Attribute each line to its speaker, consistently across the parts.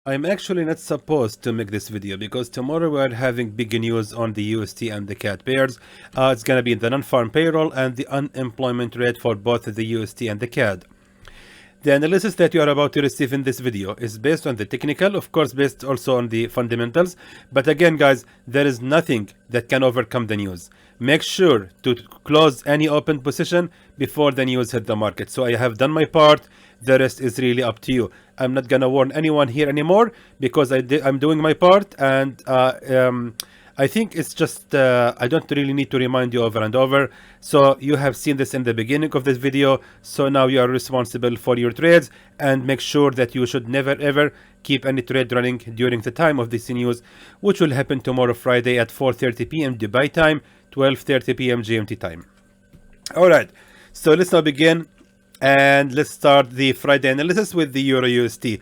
Speaker 1: I'm actually not supposed to make this video because tomorrow we are having big news on the USD and the CAD pairs. It's going to be the non-farm payroll and the unemployment rate for both the USD and the CAD. The analysis that you are about to receive in this video is based on the technical, of course based also on the fundamentals. But again guys, there is nothing that can overcome the news. Make sure to close any open position before the news hit the market. So I have done my part. The rest is really up to you. I'm not gonna warn anyone here anymore because I'm doing my part, and I think it's just I don't really need to remind you over and over. So you have seen this in the beginning of this video, so now you are responsible for your trades, and make sure that you should never ever keep any trade running during the time of this news, which will happen tomorrow Friday at 4:30 p.m. Dubai time, 12:30 p.m. GMT time. All right, so let's now begin. And let's start the Friday analysis with the EURUSD.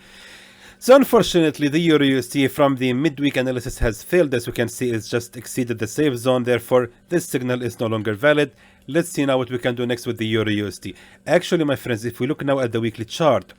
Speaker 1: So unfortunately, the EURUSD from the midweek analysis has failed. As you can see, it's just exceeded the safe zone. Therefore, this signal is no longer valid. Let's see now what we can do next with the EURUSD. Actually, my friends, if we look now at the weekly chart,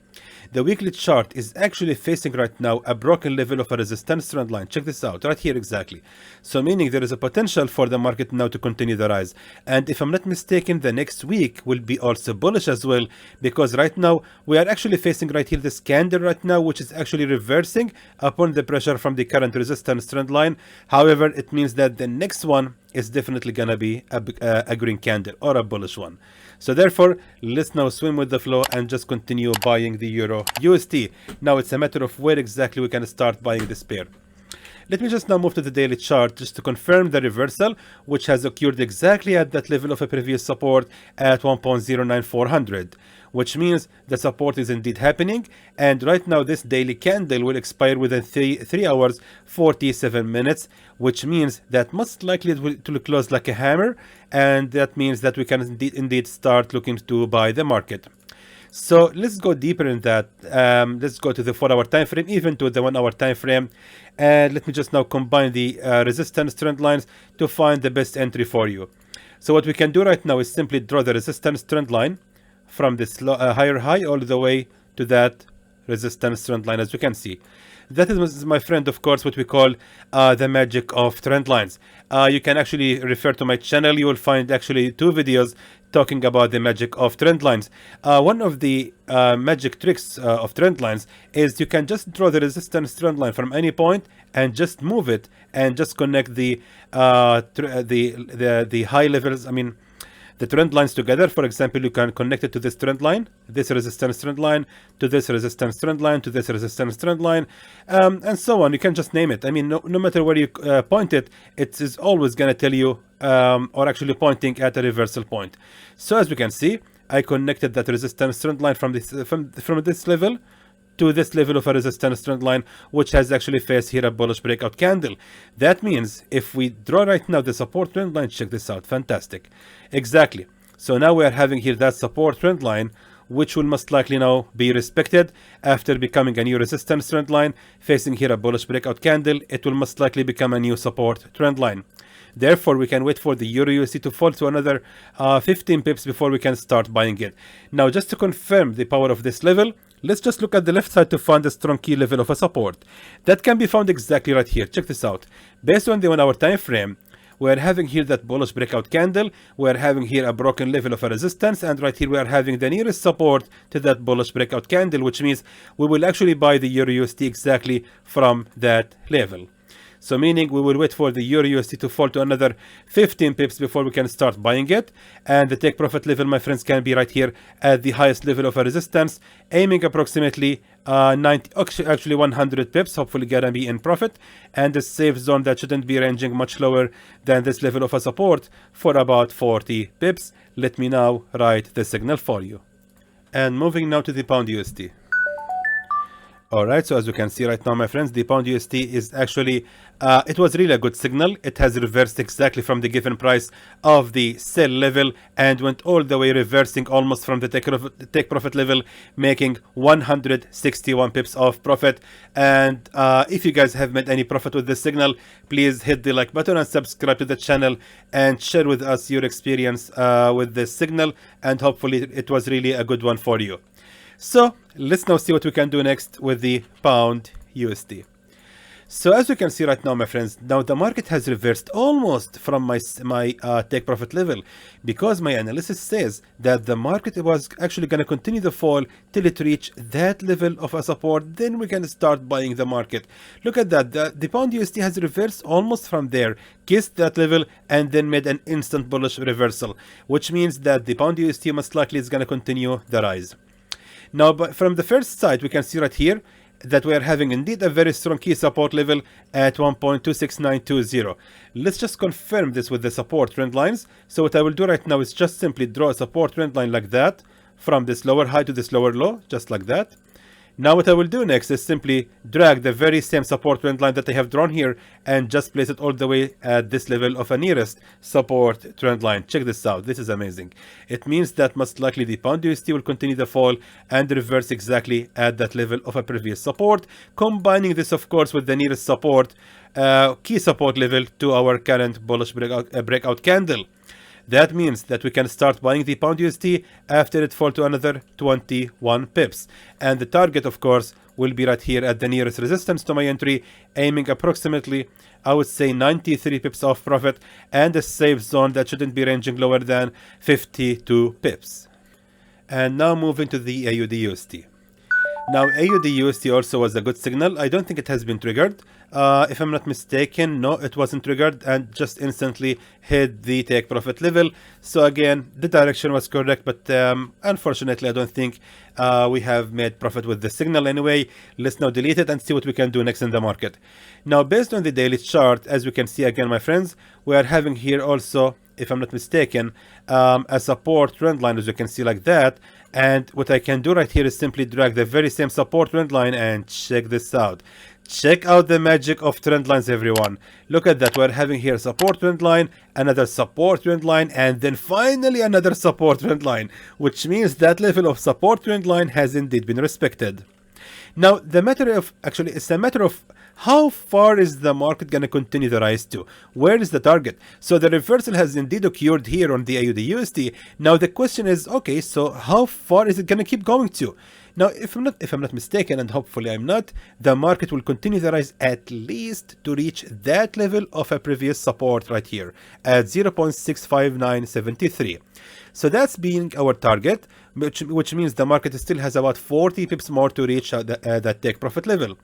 Speaker 1: the weekly chart is actually facing right now a broken level of a resistance trend line. Check this out, right here exactly. So meaning there is a potential for the market now to continue the rise. And if I'm not mistaken, the next week will be also bullish as well, because right now we are actually facing right here this candle right now, which is actually reversing upon the pressure from the current resistance trend line. However, it means that the next one is definitely gonna be a green candle or a bullish one. So therefore, let's now swim with the flow and just continue buying the EURUSD. Now it's a matter of where exactly we can start buying this pair. Let me just now move to the daily chart just to confirm the reversal, which has occurred exactly at that level of a previous support at 1.09400, which means the support is indeed happening. And right now this daily candle will expire within 3 hours 47 minutes, which means that most likely it will close like a hammer, and that means that we can indeed start looking to buy the market. So let's go deeper in that. Let's go to the 4-hour time frame, even to the 1-hour time frame, and let me just now combine the resistance trend lines to find the best entry for you. So what we can do right now is simply draw the resistance trend line from this higher high all the way to that resistance trend line. As you can see, that is, my friend, of course, what we call the magic of trend lines. You can actually refer to my channel. You will find actually 2 videos talking about the magic of trend lines. One of the magic tricks of trend lines is you can just draw the resistance trend line from any point and just move it and just connect the high levels, the trend lines together. For example, you can connect it to this trend line, this resistance trend line, to this resistance trend line, to this resistance trend line, and so on. You can just name it. No matter where you point it, it is always going to tell you or actually pointing at a reversal point. So as we can see, I connected that resistance trend line from this level to this level of a resistance trend line, which has actually faced here a bullish breakout candle. That means if we draw right now the support trend line, check this out, fantastic. Exactly. So now we are having here that support trend line, which will most likely now be respected after becoming a new resistance trend line, facing here a bullish breakout candle. It will most likely become a new support trend line. Therefore, we can wait for the EURUSD to fall to another 15 pips before we can start buying it. Now, just to confirm the power of this level, let's just look at the left side to find a strong key level of a support. That can be found exactly right here. Check this out. Based on the 1-hour time frame, we are having here that bullish breakout candle. We are having here a broken level of a resistance, and right here we are having the nearest support to that bullish breakout candle, which means we will actually buy the EURUSD exactly from that level. So meaning we will wait for the EURUSD to fall to another 15 pips before we can start buying it. And the take profit level, my friends, can be right here at the highest level of a resistance, aiming approximately 100 pips, hopefully gonna be in profit. And the safe zone that shouldn't be ranging much lower than this level of a support for about 40 pips. Let me now write the signal for you. And moving now to the pound USD. Alright, so as you can see right now, my friends, the pound USD is actually, it was really a good signal. It has reversed exactly from the given price of the sell level and went all the way reversing almost from the take profit level, making 161 pips of profit. And if you guys have made any profit with this signal, please hit the like button and subscribe to the channel and share with us your experience with this signal, and hopefully it was really a good one for you. So let's now see what we can do next with the pound USD. So as you can see right now, my friends, now the market has reversed almost from my take profit level, because my analysis says that the market was actually going to continue to fall till it reach that level of a support. Then we can start buying the market. Look at that. The pound USD has reversed almost from there, kissed that level, and then made an instant bullish reversal, which means that the pound USD most likely is going to continue the rise. Now, but from the first side, we can see right here that we are having indeed a very strong key support level at 1.26920. Let's just confirm this with the support trend lines. So what I will do right now is just simply draw a support trend line like that, from this lower high to this lower low, just like that. Now what I will do next is simply drag the very same support trend line that I have drawn here and just place it all the way at this level of a nearest support trend line. Check this out. This is amazing. It means that most likely the pound USD will continue to fall and reverse exactly at that level of a previous support, combining this of course with the nearest support, key support level to our current bullish breakout candle. That means that we can start buying the pound USD after it fall to another 21 pips. And the target, of course, will be right here at the nearest resistance to my entry, aiming approximately, I would say, 93 pips off profit, and a safe zone that shouldn't be ranging lower than 52 pips. And now moving to the AUDUSD. Now, AUDUSD also was a good signal. I don't think it has been triggered. If I'm not mistaken, no, it wasn't triggered and just instantly hit the take profit level. So again, the direction was correct, but unfortunately, I don't think we have made profit with the signal anyway. Let's now delete it and see what we can do next in the market. Now, based on the daily chart, as we can see again, my friends, we are having here also, if I'm not mistaken, a support trend line, as you can see, like that. And what I can do right here is simply drag the very same support trend line and check this out. Check out the magic of trend lines, everyone. Look at that. We're having here a support trend line, another support trend line, and then finally another support trend line, which means that level of support trend line has indeed been respected. Now, the matter of, actually, it's a matter of how far is the market going to continue to rise to? Where is the target? So the reversal has indeed occurred here on the AUDUSD. Now the question is, okay, so how far is it going to keep going to? Now, if I'm not mistaken, and hopefully I'm not, the market will continue to rise at least to reach that level of a previous support right here at 0.65973. So that's being our target, which means the market still has about 40 pips more to reach that take profit level.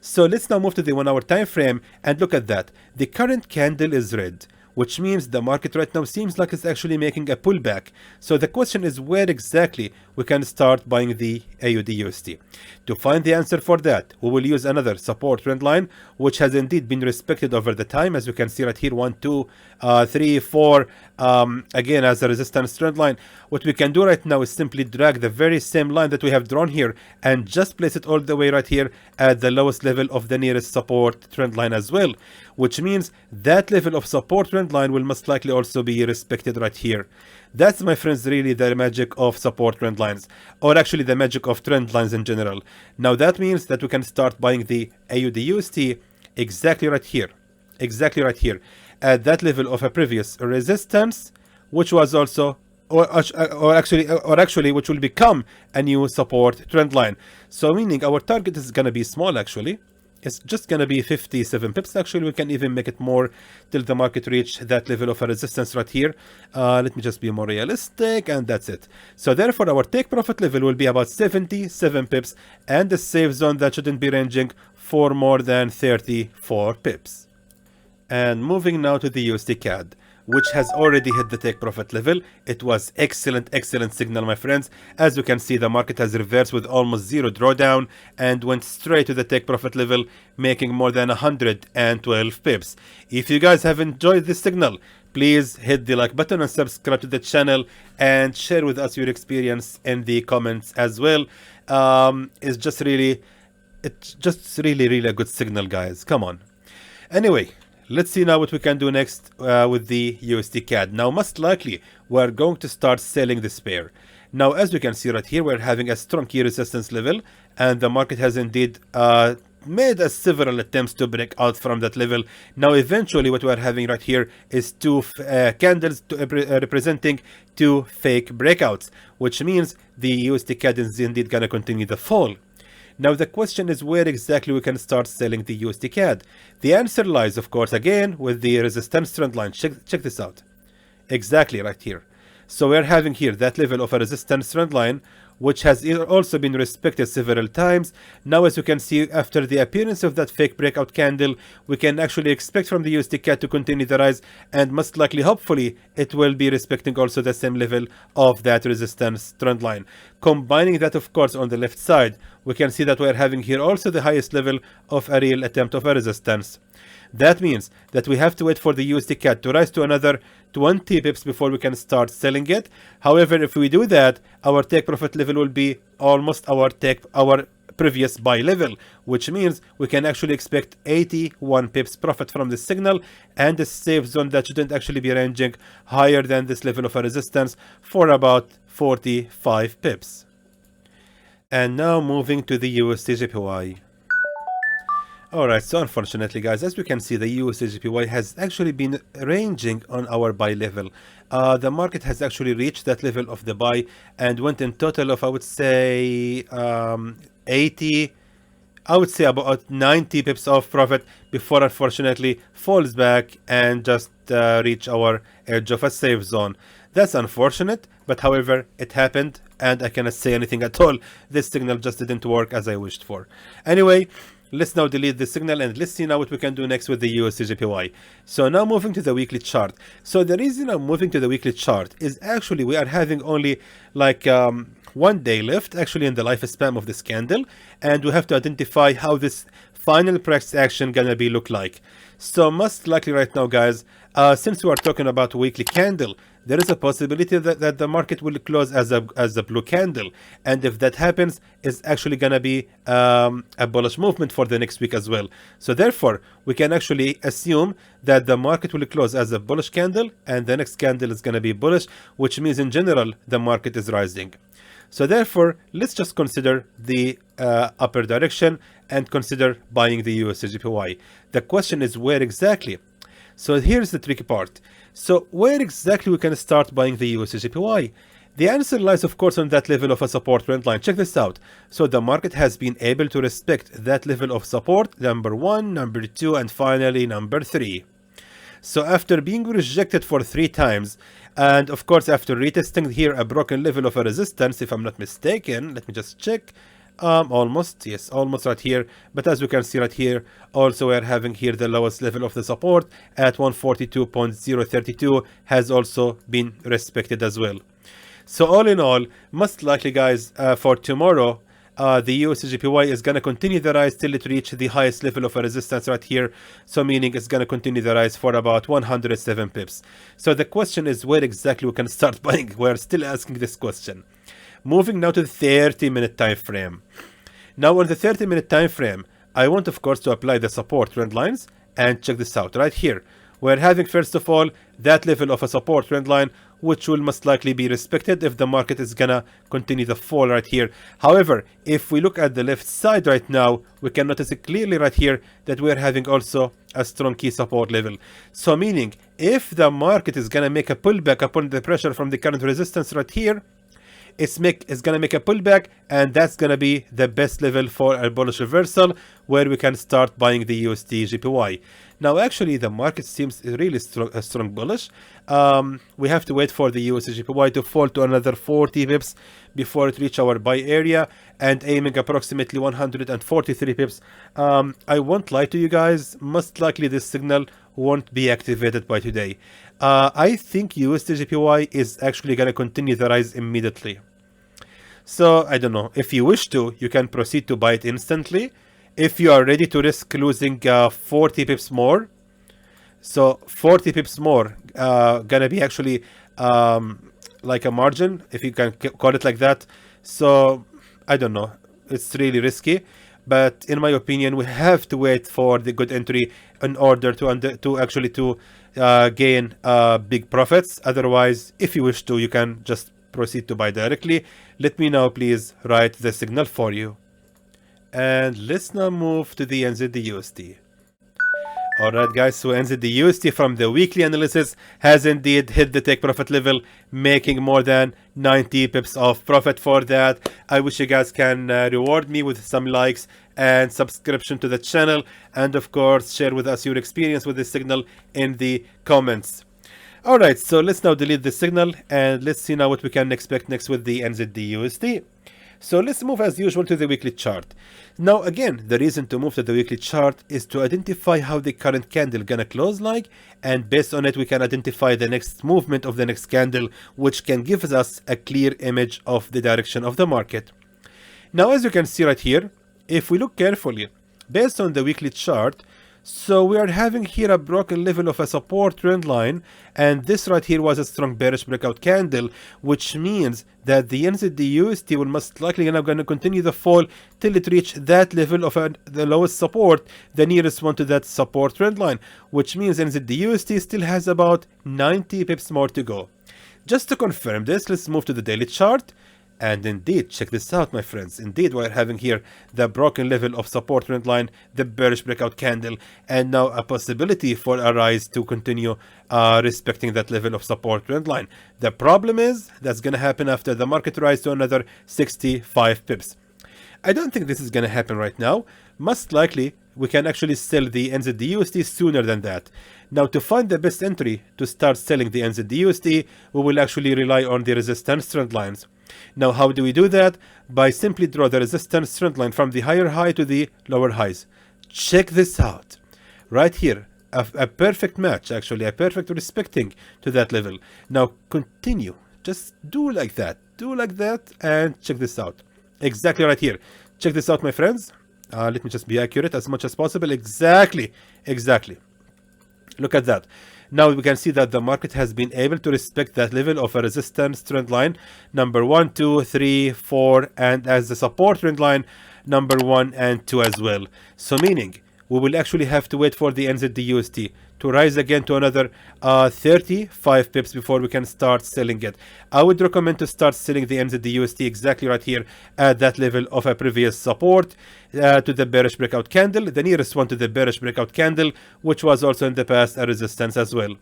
Speaker 1: So let's now move to the 1 hour time frame and look at that. The current candle is red, which means the market right now seems like it's actually making a pullback. So the question is, where exactly we can start buying the AUDUSD? To find the answer for that, we will use another support trend line, which has indeed been respected over the time, as you can see right here, 1, 2, 3, 4, again as a resistance trend line. What we can do right now is simply drag the very same line that we have drawn here and just place it all the way right here at the lowest level of the nearest support trend line as well, which means that level of support trend line will most likely also be respected right here. That's, my friends, really the magic of support trend lines, or actually the magic of trend lines in general. Now that means that we can start buying the AUDUSD exactly right here, at that level of a previous resistance, which was also, or actually which will become a new support trend line. So meaning our target is going to be small, actually. It's just going to be 57 pips. Actually, we can even make it more till the market reach that level of a resistance right here. Let me just be more realistic, and that's it. So therefore, our take profit level will be about 77 pips, and the safe zone that shouldn't be ranging for more than 34 pips. And moving now to the USDCAD, which has already hit the take profit level. It was excellent signal, my friends. As you can see, the market has reversed with almost zero drawdown and went straight to the take profit level, making more than 112 pips. If you guys have enjoyed this signal, please hit the like button and subscribe to the channel and share with us your experience in the comments as well. It's just really a good signal, guys. Come on. Anyway, let's see now what we can do next with the USDCAD. Now, most likely, we're going to start selling this pair. Now, as you can see right here, we're having a strong key resistance level, and the market has indeed made several attempts to break out from that level. Now, eventually, what we're having right here is two candles representing two fake breakouts, which means the USDCAD is indeed going to continue the fall. Now the question is where exactly we can start selling the USDCAD. The answer lies, of course, again with the resistance trend line. Check this out. Exactly right here. So we're having here that level of a resistance trend line, which has also been respected several times. Now, as you can see, after the appearance of that fake breakout candle, we can actually expect from the USDCAD to continue the rise, and most likely, hopefully, it will be respecting also the same level of that resistance trend line. Combining that, of course, on the left side, we can see that we're having here also the highest level of a real attempt of a resistance. That means that we have to wait for the USDCAD to rise to another 20 pips before we can start selling it. However, if we do that, our take profit level will be almost our previous buy level, which means we can actually expect 81 pips profit from this signal, and a safe zone that shouldn't actually be ranging higher than this level of a resistance for about 45 pips. And now moving to the USDJPY. Alright, so unfortunately guys, as we can see, the USDJPY has actually been ranging on our buy level. The market has actually reached that level of the buy and went in total of, I would say, 80, I would say about 90 pips of profit before unfortunately falls back and just reach our edge of a safe zone. That's unfortunate, but however, it happened and I cannot say anything at all. This signal just didn't work as I wished for. Anyway, let's now delete the signal and let's see now what we can do next with the USDJPY. So now moving to the weekly chart. So the reason I'm moving to the weekly chart is actually we are having only like 1 day left actually in the lifespan of this candle, and we have to identify how this final price action gonna be look like. So most likely right now guys, since we are talking about weekly candle, there is a possibility that the market will close as a blue candle, and if that happens, it's actually gonna be a bullish movement for the next week as well. So therefore, we can actually assume that the market will close as a bullish candle, and the next candle is gonna be bullish, which means in general the market is rising. So therefore, let's just consider the upper direction and consider buying the USDJPY. The question is where exactly? So here's the tricky part. So where exactly we can start buying the USDJPY? The answer lies, of course, on that level of a support trend line. Check this out. So the market has been able to respect that level of support, number 1, number 2, and finally number 3. So after being rejected for 3 times, and of course after retesting here a broken level of a resistance, if I'm not mistaken, let me just check. Almost, yes, almost right here, but as we can see right here, also we are having here the lowest level of the support at 142.032 has also been respected as well. So all in all, most likely guys, for tomorrow, the USDJPY is going to continue the rise till it reach the highest level of a resistance right here. So meaning it's going to continue the rise for about 107 pips. So the question is where exactly we can start buying. We're still asking this question. Moving now to the 30-minute time frame. Now on the 30-minute time frame, I want of course to apply the support trend lines, and check this out right here. We're having first of all that level of a support trend line, which will most likely be respected if the market is gonna continue the fall right here. However, if we look at the left side right now, we can notice it clearly right here that we're having also a strong key support level. So meaning if the market is gonna make a pullback upon the pressure from the current resistance right here, it's gonna make a pullback, and that's gonna be the best level for a bullish reversal where we can start buying the USDJPY. Now actually the market seems really strong bullish. We have to wait for the USDJPY to fall to another 40 pips before it reach our buy area, and aiming approximately 143 pips. I won't lie to you guys, most likely this signal won't be activated by today. I think USDJPY is actually going to continue the rise immediately. So I don't know, if you wish to, you can proceed to buy it instantly. If you are ready to risk losing 40 pips more, so 40 pips more gonna be actually like a margin, if you can call it like that. So I don't know, it's really risky, but in my opinion we have to wait for the good entry in order to actually gain big profits. Otherwise, if you wish to, you can just proceed to buy directly. Let me now please write the signal for you. And let's now move to the NZDUSD. Alright guys, so NZDUSD from the weekly analysis has indeed hit the take profit level, making more than 90 pips of profit for that. I wish you guys can reward me with some likes and subscription to the channel, and of course share with us your experience with this signal in the comments. All right, so let's now delete this signal and let's see now what we can expect next with the NZDUSD. So let's move as usual to the weekly chart. Now again, the reason to move to the weekly chart is to identify how the current candle gonna close like, and based on it we can identify the next movement of the next candle, which can give us a clear image of the direction of the market. Now as you can see right here, if we look carefully based on the weekly chart, so we are having here a broken level of a support trend line, and this right here was a strong bearish breakout candle, which means that the NZDUSD will most likely now going to continue the fall till it reach that level of the lowest support, the nearest one to that support trend line, which means NZDUSD still has about 90 pips more to go. Just to confirm this, let's move to the daily chart. And indeed, check this out, my friends. Indeed, we're having here the broken level of support trend line, the bearish breakout candle, and now a possibility for a rise to continue respecting that level of support trend line. The problem is that's going to happen after the market rise to another 65 pips. I don't think this is going to happen right now. Most likely, we can actually sell the NZDUSD sooner than that. Now, to find the best entry to start selling the NZDUSD, we will actually rely on the resistance trend lines. Now, how do we do that? By simply draw the resistance trend line from the higher high to the lower highs. Check this out. Right here, a perfect match, actually, a perfect respecting to that level. Now, continue. Just do like that. Do like that, and check this out. Exactly right here. Check this out, my friends. Let me just be accurate as much as possible. Exactly. Look at that. Now we can see that the market has been able to respect that level of a resistance trend line, number 1, 2, 3, 4, and as the support trend line, number 1 and 2 as well. So meaning, we will actually have to wait for the NZDUSD to rise again to another 35 pips before we can start selling it. I would recommend to start selling the NZDUSD exactly right here at that level of a previous support to the bearish breakout candle, the nearest one to the bearish breakout candle, which was also in the past a resistance as well.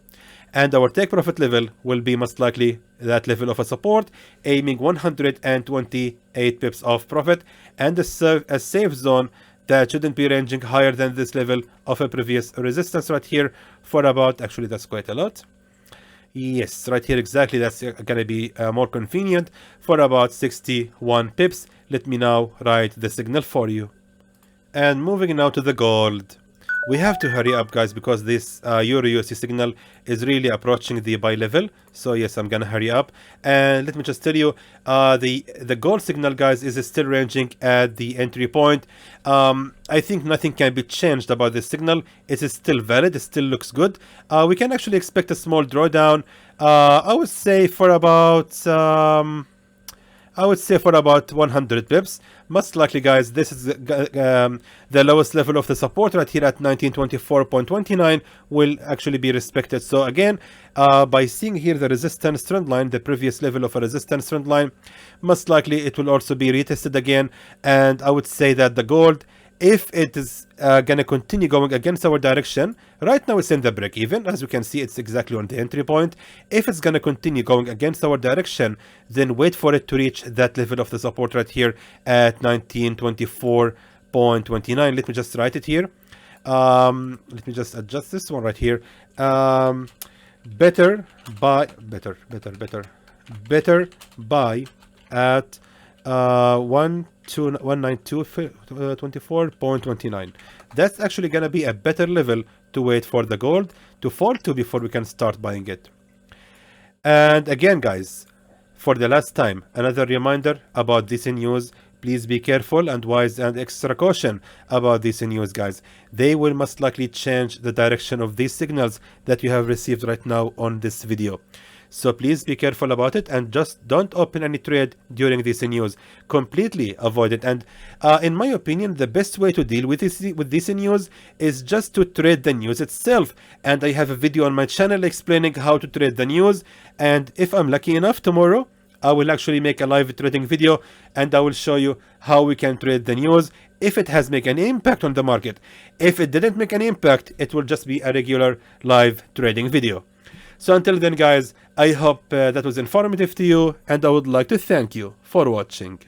Speaker 1: And our take profit level will be most likely that level of a support, aiming 128 pips of profit, and a safe zone that shouldn't be ranging higher than this level of a previous resistance right here for about, actually that's quite a lot. Yes, right here exactly, that's going to be more convenient for about 61 pips. Let me now write the signal for you. And moving now to the gold. We have to hurry up, guys, because this EURUSD signal is really approaching the buy level. So yes, I'm gonna hurry up. And let me just tell you, the gold signal, guys, is still ranging at the entry point. I think nothing can be changed about this signal. It is still valid. It still looks good. We can actually expect a small drawdown. I would say for about 100 pips. Most likely, guys, this is the lowest level of the support right here at 1924.29 will actually be respected. So again, by seeing here the resistance trend line, the previous level of a resistance trend line, most likely it will also be retested again. And I would say that the gold, if it is going to continue going against our direction, right now it's in the break even. As you can see, it's exactly on the entry point. If it's going to continue going against our direction, then wait for it to reach that level of the support right here at 1924.29. Let me just write it here. Let me just adjust this one right here. Better buy at 192.24.29. That's actually gonna be a better level to wait for the gold to fall to before we can start buying it. And again, guys, for the last time, another reminder about this news. Please be careful and wise and extra caution about these news, guys. They will most likely change the direction of these signals that you have received right now on this video. So please be careful about it and just don't open any trade during this news. Completely avoid it. And in my opinion, the best way to deal with this news is just to trade the news itself. And I have a video on my channel explaining how to trade the news. And if I'm lucky enough tomorrow, I will actually make a live trading video and I will show you how we can trade the news if it has made an impact on the market. If it didn't make an impact, it will just be a regular live trading video. So until then guys, I hope that was informative to you, and I would like to thank you for watching.